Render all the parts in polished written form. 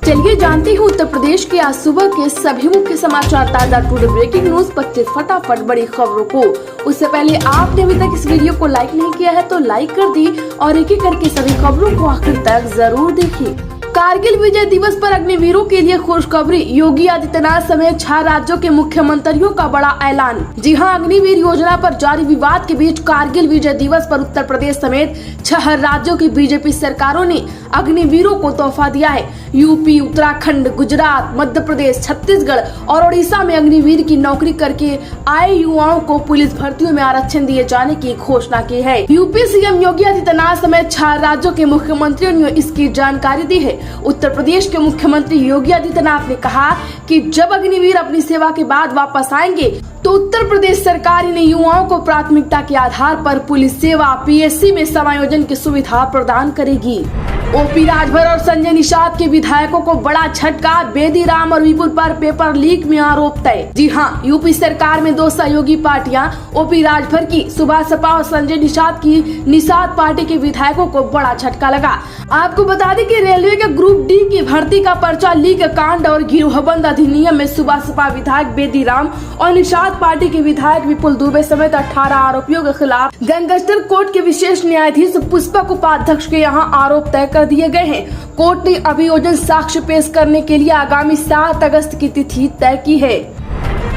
चलिए जानते हैं उत्तर प्रदेश के आज सुबह के सभी मुख्य समाचार, ताजा टुडे ब्रेकिंग न्यूज 25 फटाफट बड़ी खबरों को। उससे पहले आपने अभी तक इस वीडियो को लाइक नहीं किया है तो लाइक कर दी और एक एक करके सभी खबरों को आखिर तक जरूर देखिए। कारगिल विजय दिवस पर अग्निवीरों के लिए खुशखबरी, योगी आदित्यनाथ समेत 6 राज्यों के मुख्यमंत्रियों का बड़ा ऐलान। जी हां, अग्निवीर योजना पर जारी विवाद के बीच कारगिल विजय दिवस पर उत्तर प्रदेश समेत 6 राज्यों की बीजेपी सरकारों ने अग्निवीरों को तोहफा दिया है। यूपी, उत्तराखंड, गुजरात, मध्य प्रदेश, छत्तीसगढ़ और ओडिशा में अग्निवीर की नौकरी करके आए युवाओं को पुलिस भर्तियों में आरक्षण दिए जाने की घोषणा की है। यूपी सीएम योगी आदित्यनाथ समेत 6 राज्यों के मुख्यमंत्रियों ने इसकी जानकारी दी है। उत्तर प्रदेश के मुख्यमंत्री योगी आदित्यनाथ ने कहा कि जब अग्निवीर अपनी सेवा के बाद वापस आएंगे तो उत्तर प्रदेश सरकार इन युवाओं को प्राथमिकता के आधार पर पुलिस सेवा पीएससी में समायोजन की सुविधा प्रदान करेगी। ओपी राजभर और संजय निषाद के विधायकों को बड़ा झटका, बेदी राम और विपुल पर पेपर लीक में आरोप तय। जी हां, यूपी सरकार में 2 सहयोगी पार्टियां ओपी राजभर की सुभाष सपा और संजय निषाद की निषाद पार्टी के विधायकों को बड़ा झटका लगा। आपको बता दें कि रेलवे के ग्रुप डी की भर्ती का पर्चा लीक कांड और गिरोहबंद अधिनियम में सुभाष सपा विधायक बेदी राम और निषाद पार्टी के विधायक विपुल दुबे समेत 18 आरोपियों के खिलाफ गैंगस्टर कोर्ट के विशेष न्यायाधीश पुष्पक उपाध्यक्ष के यहां आरोप तय कर दिए गए हैं। कोर्ट ने अभियोजन साक्ष्य पेश करने के लिए आगामी 7 अगस्त की तिथि तय की है।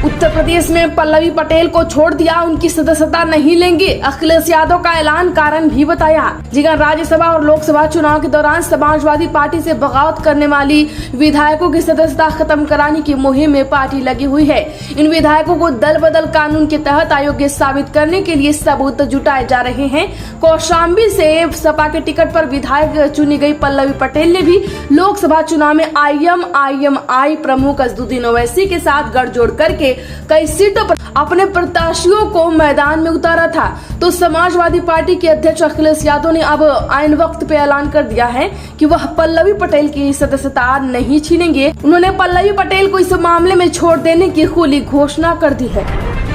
उत्तर प्रदेश में पल्लवी पटेल को छोड़ दिया, उनकी सदस्यता नहीं लेंगे, अखिलेश यादव का ऐलान, कारण भी बताया। जिगर राज्यसभा और लोकसभा चुनाव के दौरान समाजवादी पार्टी से बगावत करने वाली विधायकों की सदस्यता खत्म कराने की मुहिम में पार्टी लगी हुई है। इन विधायकों को दल बदल कानून के तहत अयोग्य साबित करने के लिए सबूत जुटाए जा रहे हैं। कौशाम्बी से सपा के टिकट पर विधायक चुनी गई पल्लवी पटेल ने भी लोकसभा चुनाव में IMI प्रमुख असदुद्दीन ओवैसी के साथ गठजोड़ करके कई सीटों पर अपने प्रत्याशियों को मैदान में उतारा था। तो समाजवादी पार्टी के अध्यक्ष अखिलेश यादव ने अब आईन वक्त पे ऐलान कर दिया है कि वह पल्लवी पटेल की सदस्यता नहीं छीनेंगे। उन्होंने पल्लवी पटेल को इस मामले में छोड़ देने की खुली घोषणा कर दी है।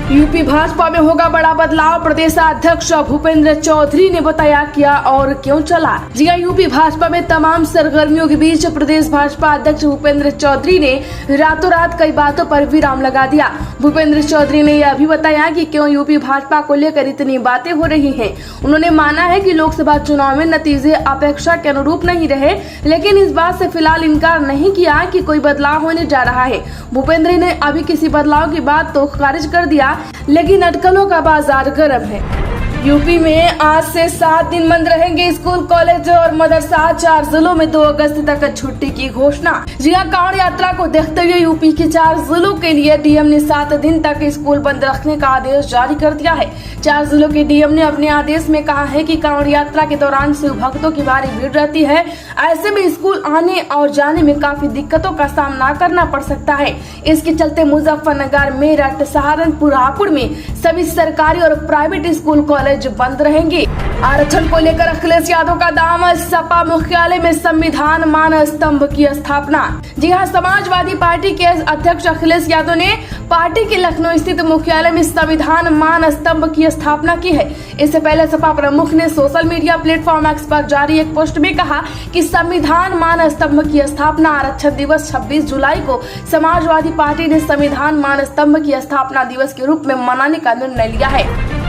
यूपी भाजपा में होगा बड़ा बदलाव, प्रदेश अध्यक्ष भूपेंद्र चौधरी ने बताया क्या और क्यों चला। जी हां, यूपी भाजपा में तमाम सरगर्मियों के बीच प्रदेश भाजपा अध्यक्ष भूपेंद्र चौधरी ने रातों रात कई बातों पर विराम लगा दिया। भूपेंद्र चौधरी ने यह भी बताया कि क्यों यूपी भाजपा को लेकर इतनी बातें हो रही हैं। उन्होंने माना है कि लोकसभा चुनाव में नतीजे अपेक्षा के अनुरूप नहीं रहे, लेकिन इस बात से फिलहाल इनकार नहीं किया कि कोई बदलाव होने जा रहा है। भूपेंद्र ने अभी किसी बदलाव की बात तो खारिज कर दिया, लेकिन अटकलों का बाजार गर्म है। यूपी में आज से 7 दिन बंद रहेंगे स्कूल, कॉलेज और मदरसा। 4 जिलों में 2 अगस्त तक छुट्टी की घोषणा। जी हां, कांवड़ यात्रा को देखते हुए यूपी के 4 जिलों के लिए डीएम ने 7 दिन तक स्कूल बंद रखने का आदेश जारी कर दिया है। 4 जिलों के डीएम ने अपने आदेश में कहा है कि कांवड़ यात्रा के दौरान शिव भक्तों की भारी भीड़ रहती है। ऐसे में स्कूल आने और जाने में काफी दिक्कतों का सामना करना पड़ सकता है। इसके चलते मुजफ्फरनगर, मेरठ, सहारनपुर, हापुड़ में सभी सरकारी और प्राइवेट स्कूल कॉलेज बंद रहेंगे। आरक्षण को लेकर अखिलेश यादव का दावा, सपा मुख्यालय में संविधान मान स्तंभ की स्थापना। जी हां, समाजवादी पार्टी के अध्यक्ष अखिलेश यादव ने पार्टी के लखनऊ स्थित मुख्यालय में संविधान मान स्तंभ की स्थापना की है। इससे पहले सपा प्रमुख ने सोशल मीडिया प्लेटफॉर्म एक्स पर जारी एक पोस्ट में कहा कि संविधान मान स्तंभ की स्थापना आरक्षण दिवस 26 जुलाई को समाजवादी पार्टी ने संविधान मान स्तंभ की स्थापना दिवस के रूप में मनाने का निर्णय लिया है।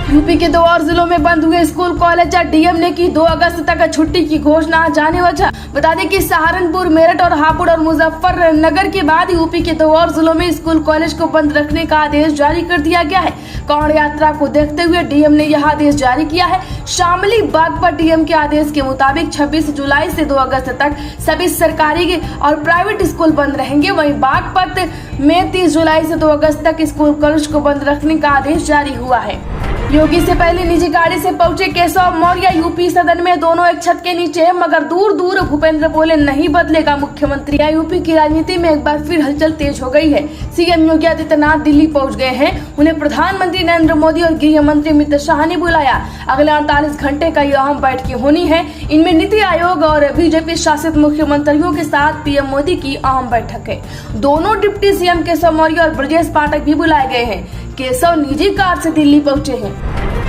यूपी के 2 और जिलों में बंद हुए स्कूल कॉलेज, डीएम ने की 2 अगस्त तक छुट्टी की घोषणा। जाने वजह बता दें कि सहारनपुर, मेरठ और हापुड़ और मुजफ्फरनगर के बाद यूपी के 2 और जिलों में स्कूल कॉलेज को बंद रखने का आदेश जारी कर दिया गया है। कांवड़ यात्रा को देखते हुए डीएम ने यह आदेश जारी किया है। शामली बाग पर डीएम के आदेश के मुताबिक 26 जुलाई से 2 अगस्त तक सभी सरकारी और प्राइवेट स्कूल बंद रहेंगे। वहीं बागपत में 30 जुलाई से 2 अगस्त तक स्कूल कॉलेज को बंद रखने का आदेश जारी हुआ है। योगी से पहले निजी गाड़ी से पहुंचे केशव मौर्य, यूपी सदन में दोनों एक छत के नीचे, मगर दूर दूर भूपेंद्र बोले नहीं बदलेगा मुख्यमंत्री। यूपी की राजनीति में एक बार फिर हलचल तेज हो गई है। सीएम योगी आदित्यनाथ दिल्ली पहुंच गए हैं। उन्हें प्रधानमंत्री नरेंद्र मोदी और गृह मंत्री अमित शाह ने बुलाया। अगले 48 घंटे का यह अहम बैठकें होनी है। इनमें नीति आयोग और बीजेपी शासित मुख्यमंत्रियों के साथ पीएम मोदी की अहम बैठक है। दोनों डिप्टी सीएम केशव मौर्य और ब्रजेश पाठक भी बुलाए गए हैं। केशव निजी कार से दिल्ली पहुंचे हैं।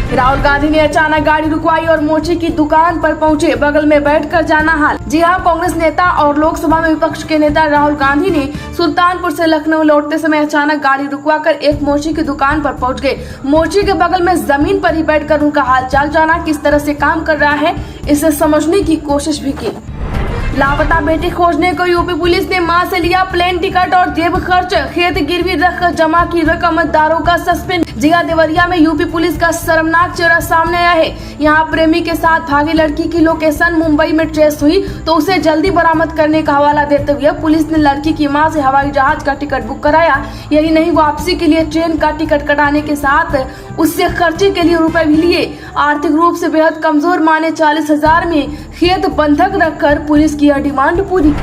राहुल गांधी ने अचानक गाड़ी रुकवाई और मोची की दुकान पर पहुंचे, बगल में बैठकर जाना हाल। जी हां, कांग्रेस नेता और लोकसभा में विपक्ष के नेता राहुल गांधी ने सुल्तानपुर से लखनऊ लौटते समय अचानक गाड़ी रुकवाकर एक मोची की दुकान पर पहुंच गए। मोची के बगल में जमीन पर ही बैठकर उनका हालचाल जाना, किस तरह से काम कर रहा है, इसे समझने की कोशिश भी की। लापता बेटी खोजने को यूपी पुलिस ने मां से लिया प्लेन टिकट और जेब खर्च, खेत गिरवी रख जमा की रकम, दारोगा सस्पेंड। जिला देवरिया में यूपी पुलिस का शर्मनाक चेहरा सामने आया है। यहां प्रेमी के साथ भागी लड़की की लोकेशन मुंबई में ट्रेस हुई तो उसे जल्दी बरामद करने का हवाला देते हुए पुलिस ने लड़की की मां से हवाई जहाज का टिकट बुक कराया। यही नहीं, वापसी के लिए ट्रेन का टिकट कटाने के साथ उससे खर्चे के लिए रुपए भी लिए। आर्थिक रूप से बेहद कमजोर मां ने 40,000 में खेत बंधक रखकर पुलिस की डिमांड पूरी।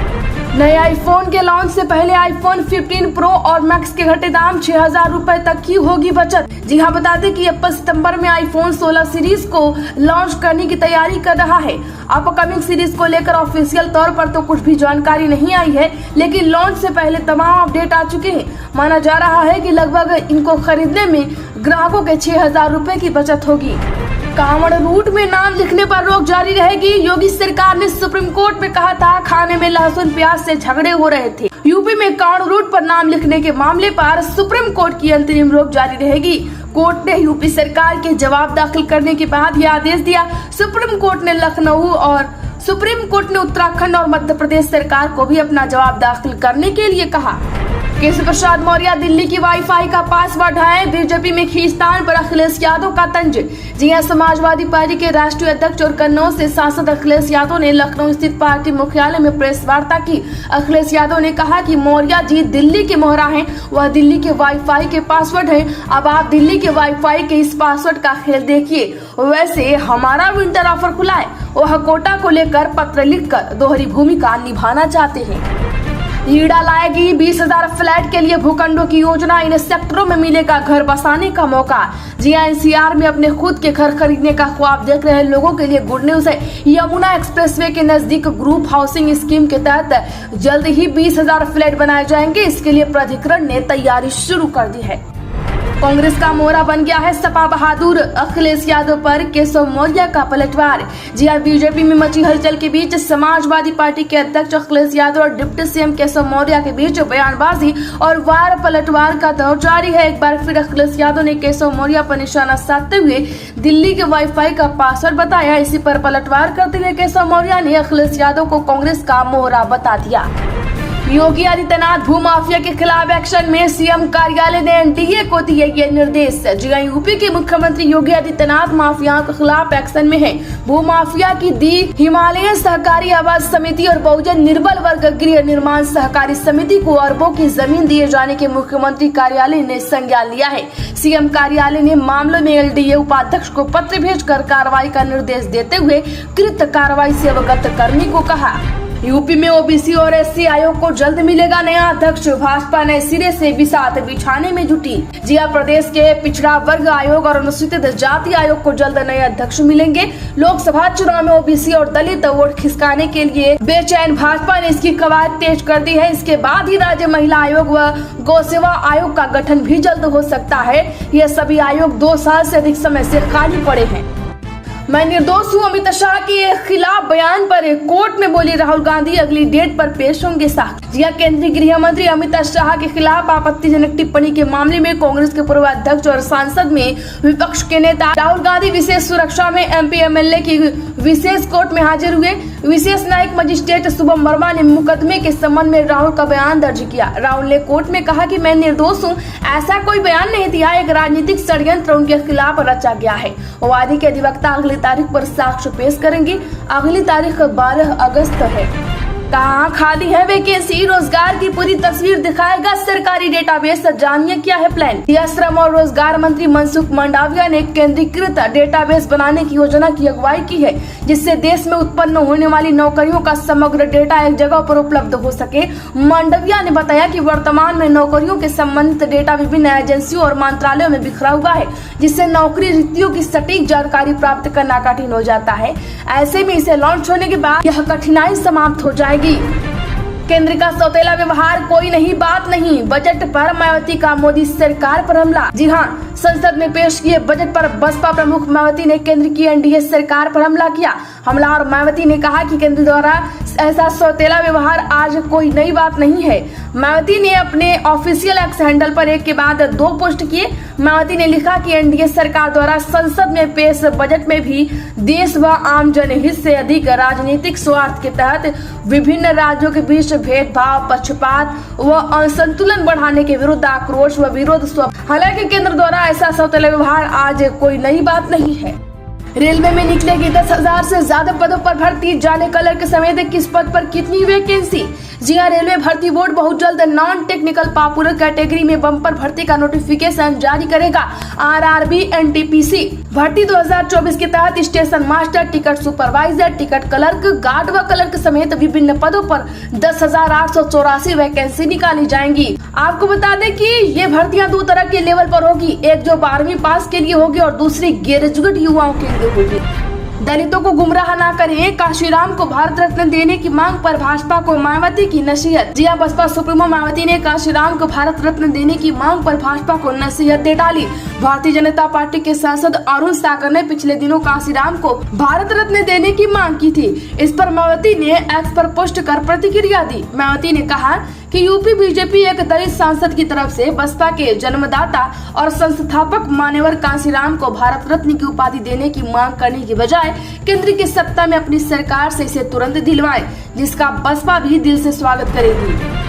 नए आईफोन के लॉन्च से पहले आईफोन 15 प्रो और मैक्स के घटे दाम, 6,000 रुपए तक की होगी बचत। जी हां, बता दें कि एप्पल सितंबर में आईफोन 16 सीरीज को लॉन्च करने की तैयारी कर रहा है। अपकमिंग सीरीज को लेकर ऑफिशियल तौर पर तो कुछ भी जानकारी नहीं आई है, लेकिन लॉन्च से पहले तमाम अपडेट आ चुके हैं। माना जा रहा है कि लगभग इनको खरीदने में ग्राहकों के 6,000 रुपए की बचत होगी। कांवड़ रूट में नाम लिखने पर रोक जारी रहेगी। योगी सरकार ने सुप्रीम कोर्ट में कहा था खाने में लहसुन प्याज से झगड़े हो रहे थे। यूपी में कांवड़ रूट पर नाम लिखने के मामले पर सुप्रीम कोर्ट की अंतरिम रोक जारी रहेगी। कोर्ट ने यूपी सरकार के जवाब दाखिल करने के बाद यह आदेश दिया। सुप्रीम कोर्ट ने लखनऊ और सुप्रीम कोर्ट ने उत्तराखंड और मध्य प्रदेश सरकार को भी अपना जवाब दाखिल करने के लिए कहा। केशव प्रसाद मौर्य दिल्ली की वाईफाई का पासवर्ड है, बीजेपी में खींचतान पर अखिलेश यादव का तंज। जी हां, समाजवादी पार्टी के राष्ट्रीय अध्यक्ष और कन्नौज से सांसद अखिलेश यादव ने लखनऊ स्थित पार्टी मुख्यालय में प्रेस वार्ता की। अखिलेश यादव ने कहा कि मौर्य जी दिल्ली के मोहरा हैं, वह दिल्ली के वाईफाई के पासवर्ड है। अब आप दिल्ली के वाईफाई के इस पासवर्ड का खेल देखिए। वैसे हमारा विंटर ऑफर खुला है, वह कोटा को लेकर पत्र लिखकर दोहरी भूमिका निभाना चाहते हैं। ईड़ा लाएगी 20,000 फ्लैट के लिए भूखंडों की योजना, इन सेक्टरों में मिलेगा घर बसाने का मौका। जी हां, एनसीआर में अपने खुद के घर खरीदने का ख्वाब देख रहे लोगों के लिए गुड न्यूज है। यमुना एक्सप्रेसवे के नजदीक ग्रुप हाउसिंग स्कीम के तहत जल्द ही 20,000 फ्लैट बनाए जाएंगे। इसके लिए प्राधिकरण ने तैयारी शुरू कर दी है। कांग्रेस का मोहरा बन गया है सपा बहादुर, अखिलेश यादव पर केशव मौर्य का पलटवार। जी हां, बीजेपी में मची हलचल के बीच समाजवादी पार्टी के अध्यक्ष अखिलेश यादव और डिप्टी सीएम केशव मौर्य के बीच बयानबाजी और वार पलटवार का दौर जारी है। एक बार फिर अखिलेश यादव ने केशव मौर्य पर निशाना साधते हुए दिल्ली के वाईफाई का पासवर्ड बताया। इसी पर पलटवार करते हुए केशव मौर्य ने अखिलेश यादव को कांग्रेस का मोहरा बता दिया। योगी आदित्यनाथ भूमाफिया के खिलाफ एक्शन में, सीएम कार्यालय ने एनडीए को दिए ये निर्देश। जी हां, यूपी के मुख्यमंत्री योगी आदित्यनाथ माफियाओं के खिलाफ एक्शन में है। भूमाफिया की दी हिमालयन सहकारी आवास समिति और बहुजन निर्बल वर्ग गृह निर्माण सहकारी समिति को अरबों की जमीन दिए जाने के मुख्यमंत्री कार्यालय ने संज्ञान लिया है। सीएम कार्यालय ने मामले में एलडीए उपाध्यक्ष को पत्र भेजकर कार्रवाई का निर्देश देते हुए कृत कार्रवाई से अवगत करने को कहा। यूपी में ओबीसी और एससी आयोग को जल्द मिलेगा नया अध्यक्ष, भाजपा नए सिरे से बिसात बिछाने में जुटी। जी हां, प्रदेश के पिछड़ा वर्ग आयोग और अनुसूचित जाति आयोग को जल्द नए अध्यक्ष मिलेंगे। लोकसभा चुनाव में ओबीसी और दलित वोट खिसकाने के लिए बेचैन भाजपा ने इसकी कवायद तेज कर दी है। इसके बाद ही राज्य महिला आयोग व गौ सेवा आयोग का गठन भी जल्द हो सकता है। ये सभी आयोग 2 साल से अधिक समय से खाली पड़े हैं। मैं निर्दोष हूँ, अमित शाह के खिलाफ बयान पर कोर्ट में बोले राहुल गांधी, अगली डेट पर पेश होंगे साक्ष्य। जी हां, केंद्रीय गृह मंत्री अमित शाह के खिलाफ आपत्तिजनक टिप्पणी के मामले में कांग्रेस के पूर्व अध्यक्ष और सांसद में विपक्ष के नेता राहुल गांधी विशेष सुरक्षा में एमपी एमएलए की विशेष कोर्ट में हाजिर हुए। विशेष न्यायिक मजिस्ट्रेट शुभम वर्मा ने मुकदमे के संबंध में राहुल का बयान दर्ज किया। राहुल ने कोर्ट में कहा कि मैं निर्दोष हूँ, ऐसा कोई बयान नहीं दिया, एक राजनीतिक षड्यंत्र उनके खिलाफ रचा गया है। वादी के अधिवक्ता अगली तारीख पर साक्ष्य पेश करेंगे। अगली तारीख 12 अगस्त है। कहाँ खाली है वैकेंसी, रोजगार की पूरी तस्वीर दिखाएगा सरकारी डेटाबेस। जानिए क्या है प्लान। यह श्रम और रोजगार मंत्री मनसुख मंडाविया ने केंद्रीकृत डेटाबेस बनाने की योजना की अगुवाई की है, जिससे देश में उत्पन्न होने वाली नौकरियों का समग्र डेटा एक जगह पर उपलब्ध हो सके। मंडाविया ने बताया कि वर्तमान में नौकरियों के संबंधित डेटा विभिन्न एजेंसियों और मंत्रालयों में बिखरा हुआ है, जिससे नौकरी रिक्तियों की सटीक जानकारी प्राप्त करना कठिन हो जाता है। ऐसे में इसे लॉन्च होने के बाद यह कठिनाई समाप्त हो जाएगी। केंद्र का सौतेला व्यवहार, कोई नहीं बात नहीं। बजट पर मायावती का मोदी सरकार पर हमला। जी हां, संसद में पेश किए बजट पर बसपा प्रमुख मायावती ने केंद्र की एनडीए सरकार पर हमला किया। और मायावती ने कहा कि केंद्र द्वारा ऐसा सौतेला व्यवहार आज कोई नई बात नहीं है। मायावती ने अपने ऑफिशियल एक्स हैंडल पर एक के बाद दो पोस्ट किए। मायावती ने लिखा कि एनडीए सरकार द्वारा संसद में पेश बजट में भी देश व आम जनहित से अधिक राजनीतिक स्वार्थ के तहत विभिन्न राज्यों के बीच भेदभाव, पक्षपात व असंतुलन बढ़ाने के विरुद्ध आक्रोश व विरोध स्व। हालांकि केंद्र द्वारा ऐसा सौतेला व्यवहार आज कोई नई बात नहीं है। रेलवे में निकलेगी 10,000 से ज्यादा पदों पर भर्ती। जाने कलर के समेत किस पद पर कितनी वैकेंसी। जी हां, रेलवे भर्ती बोर्ड बहुत जल्द नॉन टेक्निकल पॉपुलर कैटेगरी में बम्पर भर्ती का नोटिफिकेशन जारी करेगा। आरआरबी एनटीपीसी भर्ती 2024 के तहत station master, ticket supervisor, ticket clerk, guard व क्लर्क समेत विभिन्न पदों पर 10,884 वैकेंसी निकाली जाएंगी। आपको बता दें कि ये भर्तियां दो तरह के लेवल पर होगी, एक जो 12वीं पास के लिए होगी और दूसरी ग्रेजुएट युवाओं के लिए होगी। दलितों को गुमराह ना करें, काशीराम को भारत रत्न देने की मांग पर भाजपा को मायावती की नसीहत। जी हां, बसपा सुप्रीमो मायावती ने काशीराम को भारत रत्न देने की मांग पर भाजपा को नसीहत दे डाली। भारतीय जनता पार्टी के सांसद अरुण सागर ने पिछले दिनों काशीराम को भारत रत्न देने की मांग की थी। इस पर मायावती ने एक्स पर पोस्ट कर प्रतिक्रिया दी। मायावती ने कहा कि यूपी बीजेपी एक दलित सांसद की तरफ से बसपा के जन्मदाता और संस्थापक मान्यवर कांशीराम को भारत रत्न की उपाधि देने की मांग करने की बजाय केंद्र की सत्ता में अपनी सरकार से इसे तुरंत दिलवाए, जिसका बसपा भी दिल से स्वागत करेगी।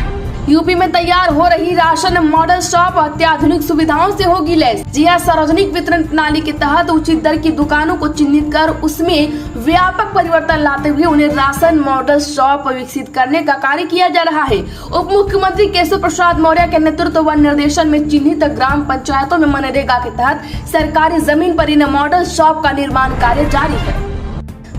यूपी में तैयार हो रही राशन मॉडल शॉप अत्याधुनिक सुविधाओं से होगी लैस। जी हां, सार्वजनिक वितरण प्रणाली के तहत उचित दर की दुकानों को चिन्हित कर उसमें व्यापक परिवर्तन लाते हुए उन्हें राशन मॉडल शॉप विकसित करने का कार्य किया जा रहा है। उप मुख्यमंत्री केशव प्रसाद मौर्य के नेतृत्व व निर्देशन में चिन्हित ग्राम पंचायतों में मनरेगा के तहत सरकारी जमीन पर इन मॉडल शॉप का निर्माण कार्य जारी है।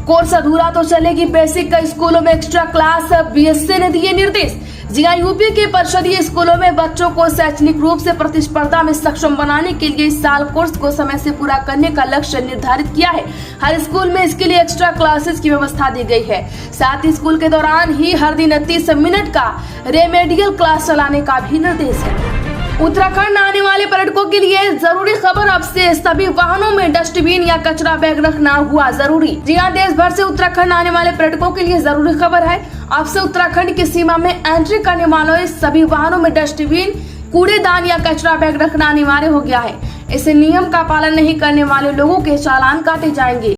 कोर्स अधूरा तो चलेगी बेसिक स्कूलों में एक्स्ट्रा क्लास, बीएससी ने दिए निर्देश। जी हां, यूपी के परिषदीय स्कूलों में बच्चों को शैक्षणिक रूप से प्रतिस्पर्धा में सक्षम बनाने के लिए इस साल कोर्स को समय से पूरा करने का लक्ष्य निर्धारित किया है। हर स्कूल में इसके लिए एक्स्ट्रा क्लासेस की व्यवस्था दी गई है। साथ ही स्कूल के दौरान ही हर दिन 30 मिनट का रेमेडियल क्लास चलाने का भी निर्देश है। उत्तराखंड आने वाले पर्यटकों के लिए जरूरी खबर, अब से सभी वाहनों में डस्टबिन या कचरा बैग रखना हुआ जरूरी। जी हां, देश भर से उत्तराखंड आने वाले पर्यटकों के लिए जरूरी खबर है। अब से उत्तराखंड की सीमा में एंट्री करने वालों सभी वाहनों में डस्टबिन, कूड़ेदान या कचरा बैग रखना अनिवार्य हो गया है। इस नियम का पालन नहीं करने वाले लोगों के चालान काटे जाएंगे।